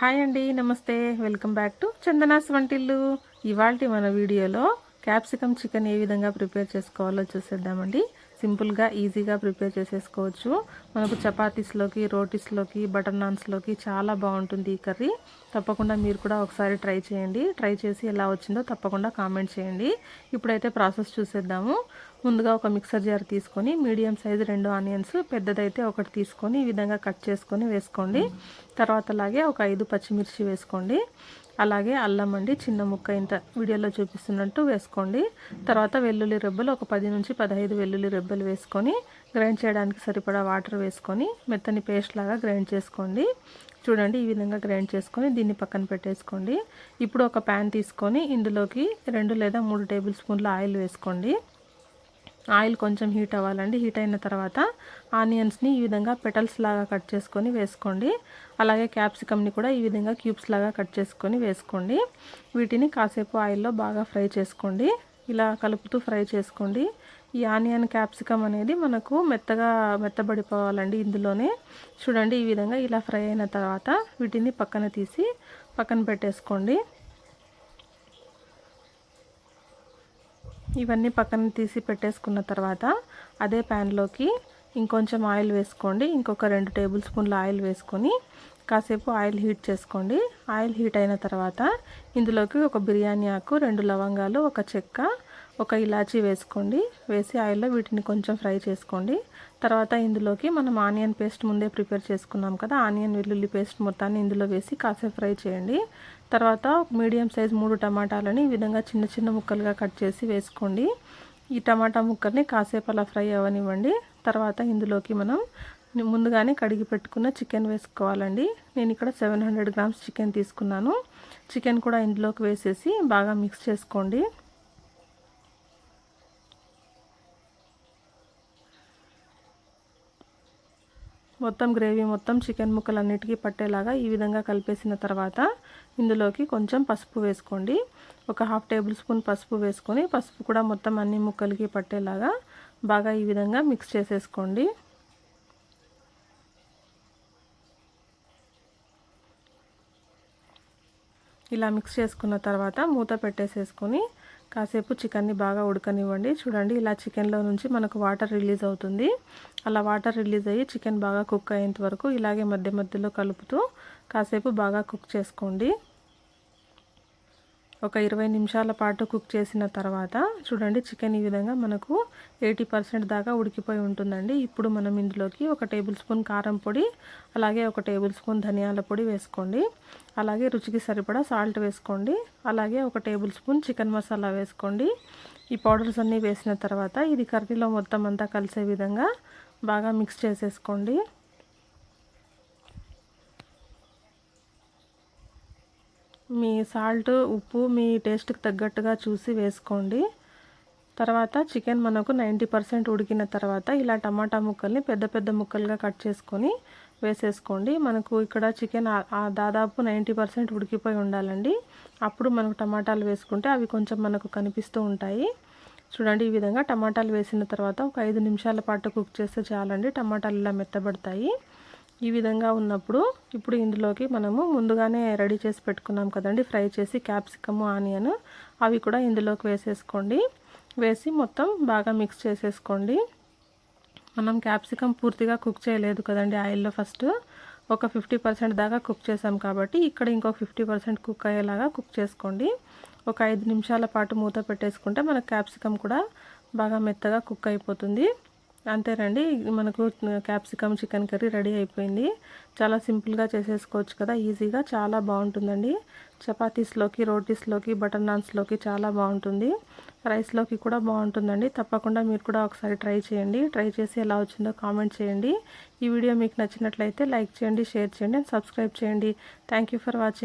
Hi అండి, నమస్తే. Welcome back to Chandana's వంటిల్లు. ఇవాల్టి మన వీడియోలో క్యాప్సికమ్ చికెన్ ఏ విధంగా ప్రిపేర్ చేసుకోవాలో చూసేద్దామండి. సింపుల్గా ఈజీగా ప్రిపేర్ చేసేసుకోవచ్చు. మనకు చపాతీస్లోకి, రోటీస్లోకి, బటర్ నాన్స్లోకి చాలా బాగుంటుంది ఈ కర్రీ. తప్పకుండా మీరు కూడా ఒకసారి ట్రై చేయండి. ట్రై చేసి ఎలా వచ్చిందో తప్పకుండా కామెంట్ చేయండి. ఇప్పుడైతే ప్రాసెస్ చూసేద్దాము. ముందుగా ఒక మిక్సర్ జార్ తీసుకొని మీడియం సైజు 2 ఆనియన్స్, పెద్దదైతే ఒకటి తీసుకొని ఈ విధంగా కట్ చేసుకొని వేసుకోండి. తర్వాత అలాగే ఒక 5 పచ్చిమిర్చి వేసుకోండి. అలాగే అల్లం అండి, చిన్న ముక్క ఇంత వీడియోలో చూపిస్తున్నట్టు వేసుకోండి. తర్వాత వెల్లుల్లి రెబ్బలు ఒక 10 నుంచి 15 వెల్లుల్లి రెబ్బలు వేసుకొని గ్రైండ్ చేయడానికి సరిపడా వాటర్ వేసుకొని మెత్తని పేస్ట్ లాగా గ్రైండ్ చేసుకోండి. చూడండి, ఈ విధంగా గ్రైండ్ చేసుకొని దీన్ని పక్కన పెట్టేసుకోండి. ఇప్పుడు ఒక ప్యాన్ తీసుకొని ఇందులోకి 2 లేదా 3 టేబుల్ స్పూన్ల ఆయిల్ వేసుకోండి. ఆయిల్ కొంచెం హీట్ అవ్వాలండి. హీట్ అయిన తర్వాత ఆనియన్స్ని ఈ విధంగా పెటల్స్ లాగా కట్ చేసుకొని వేసుకోండి. అలాగే క్యాప్సికమ్ని కూడా ఈ విధంగా క్యూబ్స్ లాగా కట్ చేసుకొని వేసుకోండి. వీటిని కాసేపు ఆయిల్లో బాగా ఫ్రై చేసుకోండి. ఇలా కలుపుతూ ఫ్రై చేసుకోండి. ఈ ఆనియన్ క్యాప్సికమ్ అనేది మనకు మెత్తబడిపోవాలండి ఇందులోనే. చూడండి, ఈ విధంగా ఇలా ఫ్రై అయిన తర్వాత వీటిని పక్కన పెట్టేసుకోండి. ఇవన్నీ పక్కన తీసి పెట్టేసుకున్న తర్వాత అదే ప్యాన్లోకి ఇంకొంచెం ఆయిల్ వేసుకోండి. ఇంకొక 2 టేబుల్ స్పూన్ల ఆయిల్ వేసుకొని కాసేపు ఆయిల్ హీట్ చేసుకోండి. ఆయిల్ హీట్ అయిన తర్వాత ఇందులోకి ఒక బిర్యానీ ఆకు, 2 లవంగాలు, ఒక చెక్క, ఒక ఇలాచీ వేసుకోండి. వేసి ఆయిల్లో వీటిని కొంచెం ఫ్రై చేసుకోండి. తర్వాత ఇందులోకి మనం ఆనియన్ పేస్ట్ ముందే ప్రిపేర్ చేసుకున్నాం కదా, ఆనియన్ వెల్లుల్లి పేస్ట్ మొత్తాన్ని ఇందులో వేసి కాసేపు ఫ్రై చేయండి. తర్వాత మీడియం సైజ్ 3 టమాటాలని ఈ విధంగా చిన్న చిన్న ముక్కలుగా కట్ చేసి వేసుకోండి. ఈ టమాటా ముక్కల్ని కాసేపు అలా ఫ్రై అవ్వనివ్వండి. తర్వాత ఇందులోకి మనం ముందుగానే కడిగి పెట్టుకున్న చికెన్ వేసుకోవాలండి. నేను ఇక్కడ 700 గ్రామ్స్ చికెన్ తీసుకున్నాను. చికెన్ కూడా ఇందులోకి వేసేసి బాగా మిక్స్ చేసుకోండి. మొత్తం గ్రేవీ మొత్తం చికెన్ ముక్కలన్నిటికీ పట్టేలాగా ఈ విధంగా కలిపేసిన తర్వాత ఇందులోకి కొంచెం పసుపు వేసుకోండి. ఒక 1/2 టేబుల్ స్పూన్ పసుపు వేసుకొని పసుపు కూడా మొత్తం అన్ని ముక్కలకి పట్టేలాగా బాగా ఈ విధంగా మిక్స్ చేసేసుకోండి. ఇలా మిక్స్ చేసుకున్న తర్వాత మూత పెట్టేసేసుకొని కాసేపు చికెన్ని బాగా ఉడకనివ్వండి. చూడండి, ఇలా చికెన్లో నుంచి మనకు వాటర్ రిలీజ్ అవుతుంది. అలా వాటర్ రిలీజ్ అయ్యి చికెన్ బాగా కుక్ అయ్యేంత వరకు ఇలాగే మధ్య మధ్యలో కలుపుతూ కాసేపు బాగా కుక్ చేసుకోండి. ఒక 20 నిమిషాల పాటు కుక్ చేసిన తర్వాత చూడండి, చికెన్ ఈ విధంగా మనకు 80% దాకా ఉడికిపోయి ఉంటుందండి. ఇప్పుడు మనం ఇందులోకి ఒక టేబుల్ స్పూన్ కారం పొడి, అలాగే ఒక టేబుల్ స్పూన్ ధనియాల పొడి వేసుకోండి. అలాగే రుచికి సరిపడా సాల్ట్ వేసుకోండి. అలాగే ఒక టేబుల్ స్పూన్ చికెన్ మసాలా వేసుకోండి. ఈ పౌడర్స్ అన్నీ వేసిన తర్వాత ఇది కర్రీలో మొత్తం అంతా కలిసే విధంగా బాగా మిక్స్ చేసేసుకోండి. మీ సాల్ట్, ఉప్పు మీ టేస్ట్కి తగ్గట్టుగా చూసి వేసుకోండి. తర్వాత చికెన్ మనకు 90% ఉడికిన తర్వాత ఇలా టమాటా ముక్కల్ని పెద్ద పెద్ద ముక్కలుగా కట్ చేసుకొని వేసేసుకోండి. మనకు ఇక్కడ చికెన్ దాదాపు 90% ఉడికిపోయి ఉండాలండి. అప్పుడు మనకు టమాటాలు వేసుకుంటే అవి కొంచెం మనకు కనిపిస్తూ ఉంటాయి. చూడండి, ఈ విధంగా టమాటాలు వేసిన తర్వాత ఒక 5 నిమిషాల పాటు కుక్ చేస్తే చాలండి. టమాటాలు ఇలా మెత్తబడతాయి. ఈ విధంగా ఉన్నప్పుడు ఇప్పుడు ఇందులోకి మనము ముందుగానే రెడీ చేసి పెట్టుకున్నాం కదండి, ఫ్రై చేసి క్యాప్సికమ్, ఆనియన్, అవి కూడా ఇందులోకి వేసేసుకోండి. వేసి మొత్తం బాగా మిక్స్ చేసేసుకోండి. మనం క్యాప్సికమ్ పూర్తిగా కుక్ చేయలేదు కదండి ఆయిల్లో, ఫస్ట్ ఒక 50% దాకా కుక్ చేసాం కాబట్టి ఇక్కడ ఇంకొక 50% కుక్ అయ్యేలాగా కుక్ చేసుకోండి. ఒక 5 నిమిషాల పాటు మూత పెట్టేసుకుంటే మనకు క్యాప్సికమ్ కూడా బాగా మెత్తగా కుక్ అయిపోతుంది. అంతేనండి, మనకు క్యాప్సికమ్ చికెన్ కర్రీ రెడీ అయిపోయింది. చాలా సింపుల్గా చేసేసుకోవచ్చు కదా, ఈజీగా, చాలా బాగుంటుందండి. చపాతీస్లోకి, రోటీస్లోకి, బటర్ నాన్స్లోకి చాలా బాగుంటుంది. రైస్లోకి కూడా బాగుంటుందండి. తప్పకుండా మీరు కూడా ఒకసారి ట్రై చేయండి. ట్రై చేసి ఎలా వచ్చిందో కామెంట్ చేయండి. ఈ వీడియో మీకు నచ్చినట్లయితే లైక్ చేయండి, షేర్ చేయండి అండ్ సబ్స్క్రైబ్ చేయండి. Thank you for watching.